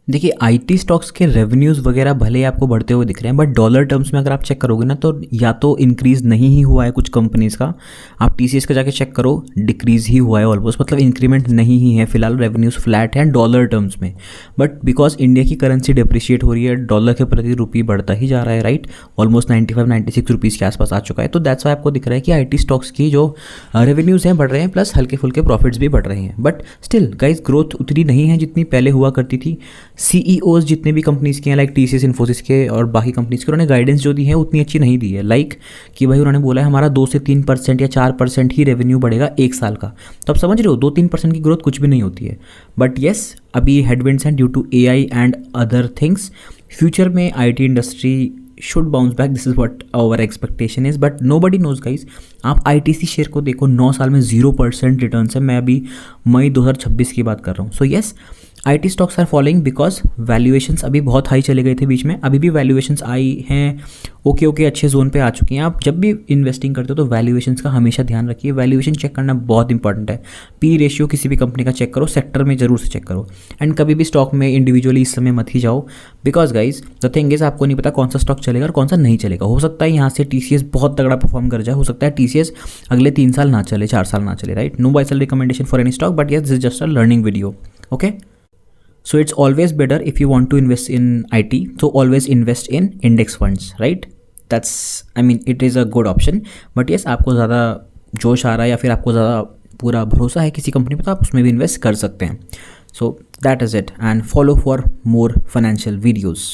देखिए IT stocks के revenues वगैरह भले ही आपको बढ़ते हुए दिख रहे हैं, बट डॉलर टर्म्स में अगर आप चेक करोगे ना तो या तो इंक्रीज़ नहीं ही हुआ है कुछ कंपनीज़ का। आप टीसीएस का जाके चेक करो, डिक्रीज़ ही हुआ है ऑलमोस्ट, मतलब इंक्रीमेंट नहीं ही है फिलहाल। रेवेन्यूज़ फ्लैट हैं डॉलर टर्म्स में, बट बिकॉज इंडिया की करेंसी डिप्रिशिएट हो रही है, डॉलर के प्रति रुपये बढ़ता ही जा रहा है, राइट। ऑलमोस्ट 95-96 रुपीज़ के आसपास आ चुका है। तो दैट्स वाई आपको दिख रहा है कि आई स्टॉक्स की जो रेवेन्यूज़ हैं बढ़ रहे हैं, प्लस हल्के फुल्के प्रॉफिट्स भी बढ़ रहे हैं। बट स्टिल गाइज ग्रोथ उतनी नहीं है जितनी पहले हुआ करती थी। सीईओज जितने भी कंपनीज़ के हैं, लाइक टीसीएस, इन्फोसिस के और बाकी कंपनीज़ के, उन्होंने गाइडेंस जो दी है उतनी अच्छी नहीं दी है। लाइक कि भाई उन्होंने बोला है हमारा 2 से 3% या 4% ही रेवेन्यू बढ़ेगा एक साल का। तो आप समझ रहे हो 2-3% की ग्रोथ कुछ भी नहीं होती है। बट येस, अभी हेडविंड्स हैं due to AI and other things. Future में IT industry should bounce back, this is what our expectation is, but nobody knows guys. आप आईटीसी शेयर को देखो, 9 साल में 0% रिटर्न है। मैं अभी मई 2026 की बात कर रहा हूँ। So yes, IT stocks are following because valuations अभी बहुत हाई चले गए थे बीच में, अभी भी वैल्यूएशंस आई हैं, ओके अच्छे जोन पे आ चुकी हैं। आप जब भी इन्वेस्टिंग करते हो तो वैल्यूएशंस का हमेशा ध्यान रखिए। वैल्यूएशन चेक करना बहुत इंपॉर्टेंट है। पी रेशियो किसी भी कंपनी का चेक करो, सेक्टर में जरूर से चेक करो, एंड कभी भी स्टॉक में इंडिविजुअली इस समय मत ही जाओ, because guys the thing is आपको नहीं पता कौन सा स्टॉक चलेगा और कौन सा नहीं चलेगा। हो सकता है यहाँ से टीसीएस बहुत तगड़ा परफॉर्म कर जाए, हो सकता है टीसीएस अगले 3 साल ना चले, 4 साल ना चले, right. No buy sell recommendation for any stock, but yes this is just a learning video, okay. So it's always better if you want to invest in IT, so always invest in index funds, right? That's, I mean, it is a good option. But yes, आपको ज़्यादा जोश आ रहा है या फिर आपको ज़्यादा पूरा भरोसा है किसी कंपनी पे, तो आप उसमें भी इन्वेस्ट कर सकते हैं. So that is it, and follow for more financial videos.